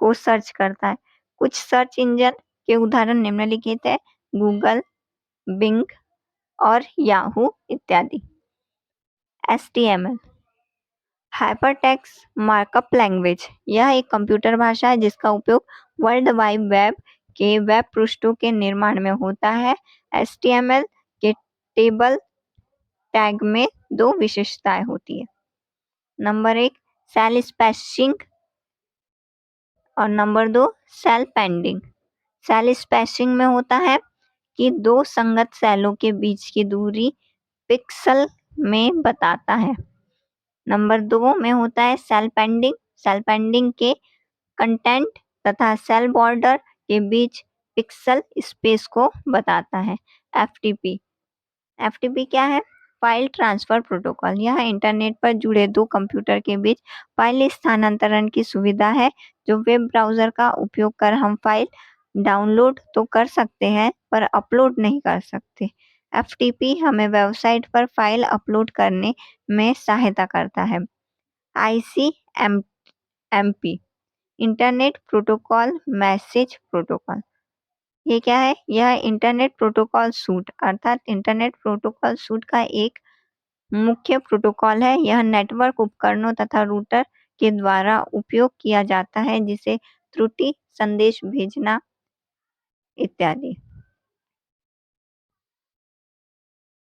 को सर्च करता है। कुछ सर्च इंजन के उदाहरण निम्नलिखित है: गूगल, बिंग और याहू इत्यादि। HTML हाइपरटेक्स्ट मार्कअप लैंग्वेज, यह एक कंप्यूटर भाषा है जिसका उपयोग वर्ल्ड वाइड वेब के वेब पृष्ठों के निर्माण में होता है। HTML के टेबल टैग में 2 विशेषताएं होती है। नंबर 1 सेल स्पेसिंग और number 2 cell pending. Cell spacing में होता है कि 2 संगत सेलों के बीच की दूरी पिक्सल में बताता है। नंबर 2 में होता है सेल पेंडिंग। सेल पेंडिंग के कंटेंट तथा सेल बॉर्डर के बीच पिक्सल स्पेस को बताता है। FTP एफटीपी क्या है? File transfer protocol. यह इंटरनेट पर जुड़े दो कंप्यूटर के बीच फाइल स्थानांतरण की सुविधा है। जो वेब ब्राउज़र का उपयोग कर हम फाइल डाउनलोड तो कर सकते हैं पर अपलोड नहीं कर सकते। एफटीपी हमें वेबसाइट पर फाइल अपलोड करने में सहायता करता है। ICMP internet protocol message protocol. ये क्या है? यह इंटरनेट प्रोटोकॉल सूट अर्थात इंटरनेट प्रोटोकॉल सूट का एक मुख्य प्रोटोकॉल है। यह नेटवर्क उपकरणों तथा रूटर के द्वारा उपयोग किया जाता है जिसे त्रुटि संदेश भेजना इत्यादि।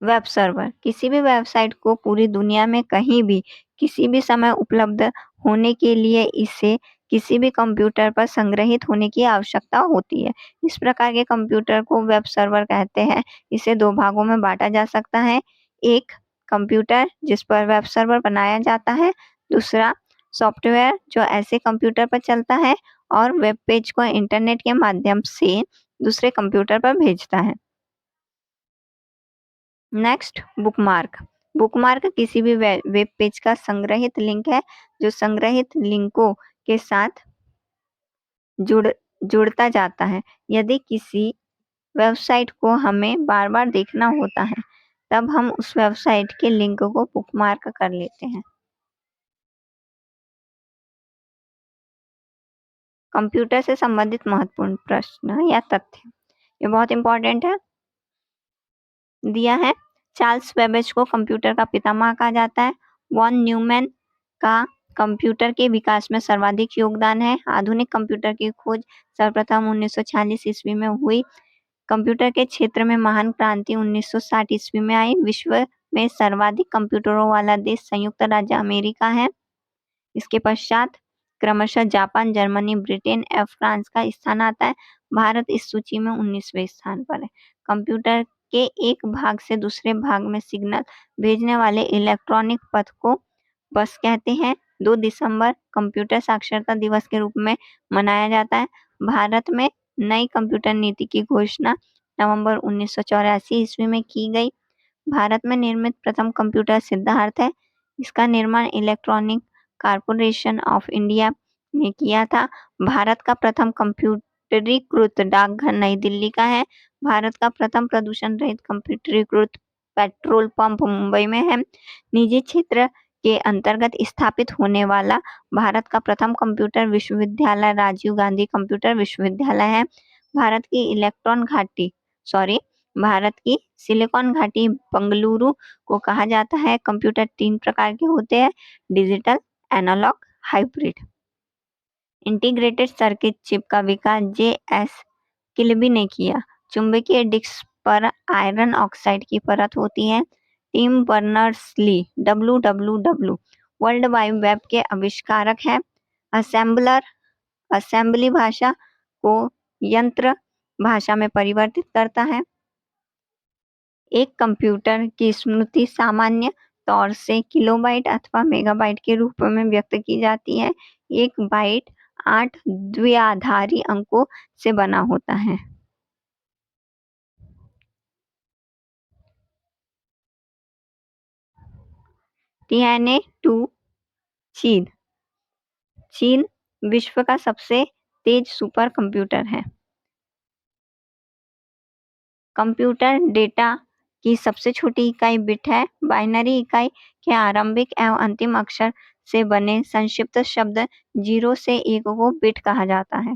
वेब सर्वर किसी भी वेबसाइट को पूरी दुनिया में कहीं भी किसी भी समय उपलब्ध होने के लिए इसे किसी भी कंप्यूटर पर संग्रहित होने की आवश्यकता होती है। इस प्रकार के कंप्यूटर को वेब सर्वर कहते हैं। इसे दो भागों में बांटा जा सकता है। एक कंप्यूटर जिस पर वेब सर्वर बनाया जाता है, दूसरा सॉफ्टवेयर जो ऐसे कंप्यूटर पर चलता है और वेब पेज को इंटरनेट के माध्यम से दूसरे कंप्यूटर पर भेजता है। Next, bookmark. बुकमार्क किसी भी वेब पेज का संग्रहित लिंक है जो संग्रहित लिंकों के साथ जुड़ता जाता है। यदि किसी वेबसाइट को हमें बार बार देखना होता है तब हम उस वेबसाइट के लिंक को बुकमार्क कर लेते हैं। कंप्यूटर से संबंधित महत्वपूर्ण प्रश्न या तथ्य, ये बहुत इंपॉर्टेंट है। दिया है, चार्ल्स बेबेज को कंप्यूटर का पितामह कहा जाता है। वॉन न्यूमैन का कंप्यूटर के विकास में सर्वाधिक योगदान है। आधुनिक कंप्यूटर की खोज सर्वप्रथम 1946 ईस्वी में हुई। कंप्यूटर के क्षेत्र में महान क्रांति 1960 ईस्वी में आई। विश्व में सर्वाधिक कंप्यूटरों वाला देश संयुक्त राज्य अमेरिका है। इसके पश्चात क्रमशः जापान, जर्मनी, ब्रिटेन एवं फ्रांस का स्थान आता है। भारत इस सूची में 19वें स्थान पर है। कंप्यूटर के एक भाग से दूसरे भाग में सिग्नल भेजने वाले इलेक्ट्रॉनिक पथ को बस कहते हैं। 2 दिसंबर कंप्यूटर साक्षरता दिवस के रूप में मनाया जाता है। भारत में नई कंप्यूटर नीति की घोषणा नवंबर 1984 ईस्वी में की गई। भारत में निर्मित प्रथम कंप्यूटर सिद्धार्थ है। इसका निर्माण इलेक्ट्रॉनिक कॉर्पोरेशन ऑफ इंडिया ने किया था। भारत का प्रथम कंप्यूटरीकृत डाकघर नई दिल्ली का है। भारत का प्रथम प्रदूषण रहित कंप्यूटरीकृत पेट्रोल पंप मुंबई में है। निजी क्षेत्र के अंतर्गत स्थापित होने वाला भारत का प्रथम कंप्यूटर विश्वविद्यालय राजीव गांधी कंप्यूटर विश्वविद्यालय है। भारत की सिलिकॉन घाटी बंगलुरु को कहा जाता है। कंप्यूटर 3 प्रकार के होते हैं: digital, analogue, hybrid. Integrated circuit chip का विकास जे.एस. किल्बी ने किया। चुंबकीय डिस्क पर आयरन ऑक्साइड की परत होती है। Tim Berners Lee WWW world wide web के आविष्कारक हैं। असेंबली भाषा को यंत्र भाषा में परिवर्तित करता है। एक कंप्यूटर की स्मृति सामान्य तौर से किलोबाइट अथवा मेगाबाइट के रूप में व्यक्त की जाती है। एक बाइट 8 द्विआधारी अंकों से बना होता है। Tianhe-2 चीन। चीन विश्व का सबसे तेज सुपर कंप्यूटर है। कंप्यूटर डेटा की सबसे छोटी इकाई बिट है। बाइनरी इकाई के आरंभिक एवं अंतिम अक्षर से बने संक्षिप्त शब्द 0 से 1 को बिट कहा जाता है।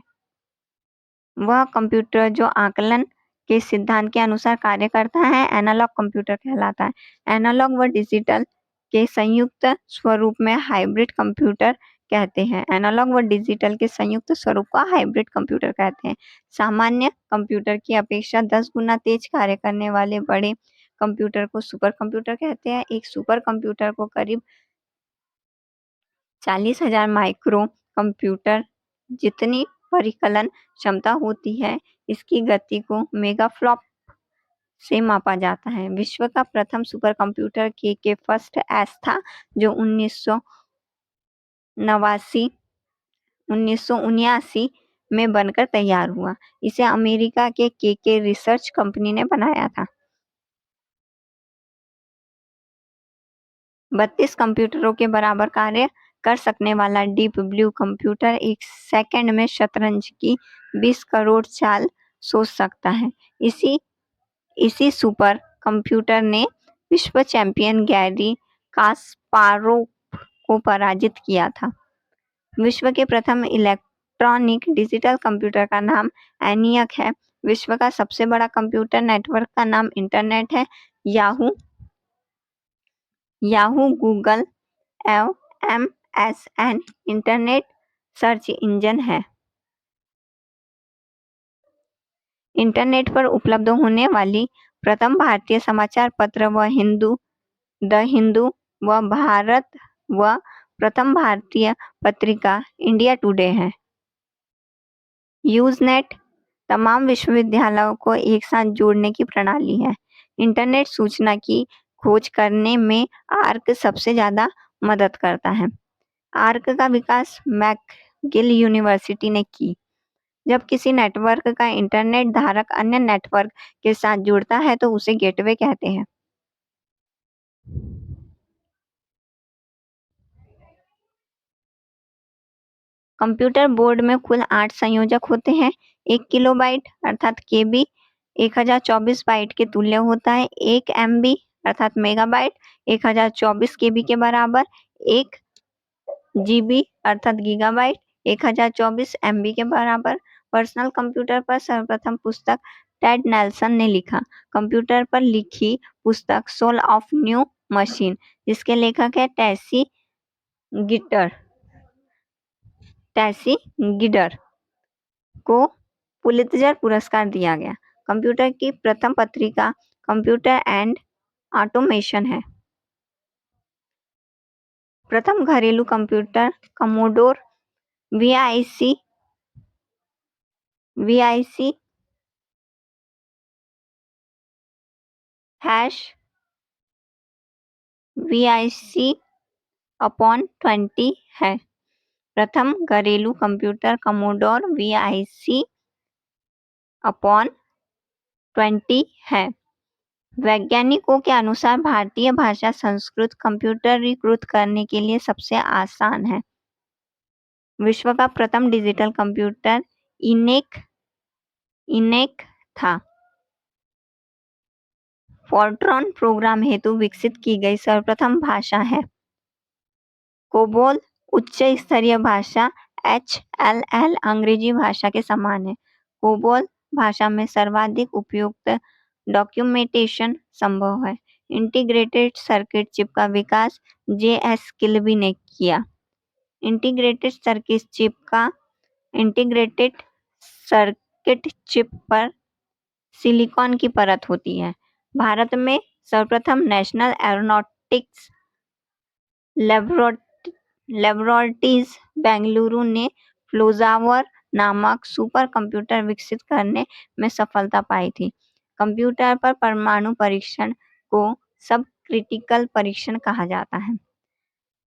वह कंप्यूटर जो आकलन के सिद्धांत के अनुसार कार्य करता है एनालॉग कंप्यूटर कहलाता है। एनालॉग व डिजिटल के संयुक्त स्वरूप में हाइब्रिड कंप्यूटर कहते हैं। एनालॉग व डिजिटल के संयुक्त स्वरूप को हाइब्रिड कंप्यूटर कहते हैं। सामान्य कंप्यूटर की अपेक्षा 10 गुना तेज कार्य करने वाले बड़े कंप्यूटर को सुपर कंप्यूटर कहते हैं। एक सुपर कंप्यूटर को करीब 40,000 माइक्रो कंप्यूटर जितनी परिकलन क्षमता होती है। इसकी गति को मेगाफ्लॉप से मापा जाता है। विश्व का प्रथम सुपर कंप्यूटर के फर्स्ट एस था जो 1979 में बनकर तैयार हुआ। इसे अमेरिका के रिसर्च कंपनी ने बनाया था। 32 कंप्यूटरों के बराबर कार्य कर सकने वाला डीप ब्लू कंप्यूटर 1 सेकंड में शतरंज की 20 करोड़ चाल सोच सकता है। इसी सुपर कंप्यूटर ने विश्व चैंपियन गैरी कास्पारोव को पराजित किया था। विश्व के प्रथम इलेक्ट्रॉनिक डिजिटल कंप्यूटर का नाम एनियक है। विश्व का सबसे बड़ा कंप्यूटर नेटवर्क का नाम इंटरनेट है। Yahoo Google MSN internet search engine है। इंटरनेट पर उपलब्ध होने वाली प्रथम भारतीय समाचार पत्र द हिंदू व भारत व प्रथम भारतीय पत्रिका इंडिया टुडे है। यूजनेट तमाम विश्वविद्यालयों को एक साथ जोड़ने की प्रणाली है। इंटरनेट सूचना की खोज करने में आर्क सबसे ज्यादा मदद करता है। आर्क का विकास मैकगिल यूनिवर्सिटी ने की। जब किसी नेटवर्क का इंटरनेट धारक अन्य नेटवर्क के साथ जुड़ता है तो उसे गेटवे कहते हैं। कंप्यूटर बोर्ड में कुल 8 संयोजक होते हैं। 1 किलोबाइट अर्थात केबी 1024 बाइट के तुल्य होता है। 1 MB अर्थात मेगाबाइट 1024 केबी के बराबर। 1 GB अर्थात गीगाबाइट 1024 MB के बराबर। पर्सनल कंप्यूटर पर सर्वप्रथम पुस्तक टेड नेल्सन ने लिखा। कंप्यूटर पर लिखी पुस्तक सोल ऑफ न्यू मशीन, जिसके लेखक है टैसी गिडर को पुलित्जर पुरस्कार दिया गया। कंप्यूटर की प्रथम पत्रिका कंप्यूटर एंड ऑटोमेशन है। प्रथम घरेलू कंप्यूटर कमोडोर VIC #VIC/20 है। प्रथम घरेलू कंप्यूटर कमोडोर VIC/20 है। वैज्ञानिकों के अनुसार भारतीय भाषा संस्कृत कंप्यूटरीकृत करने के लिए सबसे आसान है। विश्व का प्रथम डिजिटल कंप्यूटर इनेक था। फोर्ट्रॉन प्रोग्राम हेतु विकसित की गई सर्वप्रथम भाषा है। कोबोल उच्च स्तरीय भाषा HLL अंग्रेजी भाषा के समान है। कोबोल भाषा में सर्वाधिक उपयुक्त डॉक्यूमेंटेशन संभव है। इंटीग्रेटेड सर्किट चिप का विकास JS किल्बी ने किया। इंटीग्रेटेड सर्किट चिप पर सिलिकॉन की परत होती है। भारत में सर्वप्रथम नेशनल एरोनॉटिक्स लेबोरेटरीज बेंगलुरु ने फ्लोजावर नामक सुपर कंप्यूटर विकसित करने में सफलता पाई थी। कंप्यूटर पर परमाणु परीक्षण को सब क्रिटिकल परीक्षण कहा जाता है।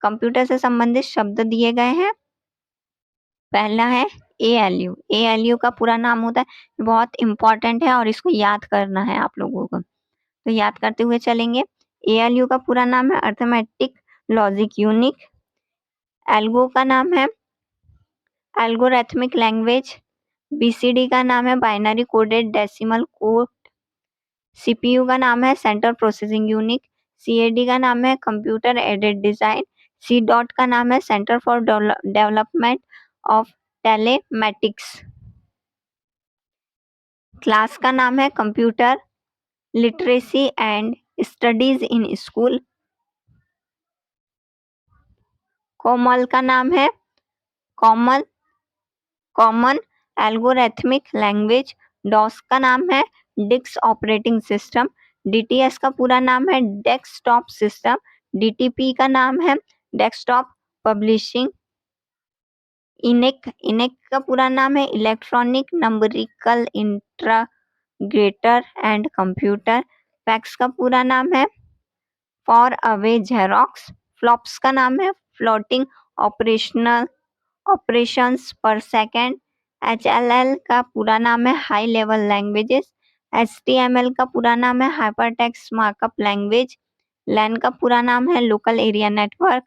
कंप्यूटर से संबंधित शब्द दिए गए हैं। पहला है ALU। ALU का पूरा नाम होता है, बहुत इंपॉर्टेंट है और इसको याद करना है आप लोगों को, तो याद करते हुए चलेंगे। ALU का पूरा नाम है अर्थमेटिक लॉजिक यूनिट। एल्गो का नाम है एल्गोरिथमिक लैंग्वेज। BCD का नाम है binary coded decimal code. CPU का नाम है सेंट्रल प्रोसेसिंग यूनिट। CAD का नाम है कंप्यूटर एडेड डिजाइन। CDOT का नाम है centre for development of telematics. Class का नाम है computer literacy and studies in school. COMAL का नाम है कॉमन एल्गोरिथमिक लैंग्वेज। DOS का नाम है डिस्क ऑपरेटिंग सिस्टम। DTS का पूरा नाम है डेस्कटॉप सिस्टम। DTP का नाम है डेस्कटॉप पब्लिशिंग। इनेक का पूरा नाम है electronic numerical integrator and computer. Fax का पूरा नाम है फॉर अवे जेरोक्स। फ्लॉप्स का नाम है फ्लोटिंग ऑपरेशंस पर सेकेंड। HLL का पूरा नाम है हाई लेवल लैंग्वेजेस। HTML का पूरा नाम है हाइपरटेक्स्ट मार्कअप लैंग्वेज। लैन का पूरा नाम है लोकल एरिया नेटवर्क।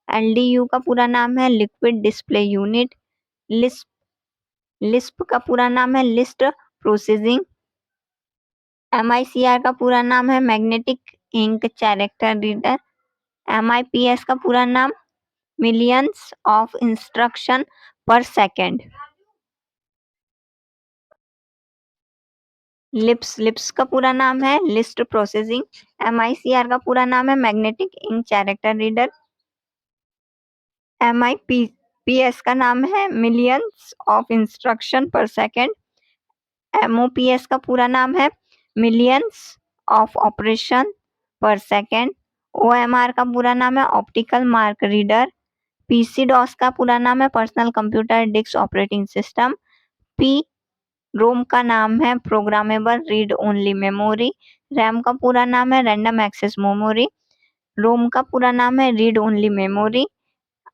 एलडीयू का पूरा नाम है लिक्विड डिस्प्ले यूनिट। लिस्प का पूरा नाम है लिस्ट प्रोसेसिंग। MICR का पूरा नाम है magnetic ink character reader. MIPS का पूरा नाम millions of instruction per second. LIPS का पूरा नाम है लिस्ट प्रोसेसिंग। MICR का पूरा नाम है magnetic ink character reader. MIPS का नाम है millions of instruction per second. MOPS का पूरा नाम है millions of operation per second. OMR का पूरा नाम है optical mark reader. PC DOS का पूरा नाम है personal computer disk operating system. ROM का नाम है programmable read only memory. RAM का पूरा नाम है रैंडम एक्सेस मेमोरी। रोम का पूरा नाम है रीड ओनली मेमोरी।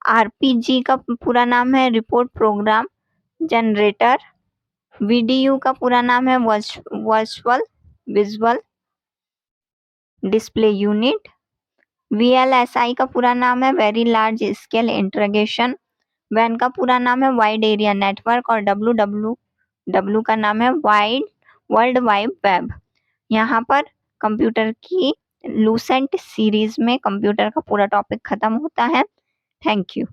RPG का पूरा नाम है रिपोर्ट प्रोग्राम जनरेटर। VDU का पूरा नाम है virtual visual display unit. VLSI का पूरा नाम है very large scale integration. WAN का पूरा नाम है वाइड एरिया नेटवर्क। और WWW का नाम है वर्ल्ड वाइड वेब। यहाँ पर कंप्यूटर की लूसेंट सीरीज में कंप्यूटर का पूरा टॉपिक खत्म होता है। Thank you.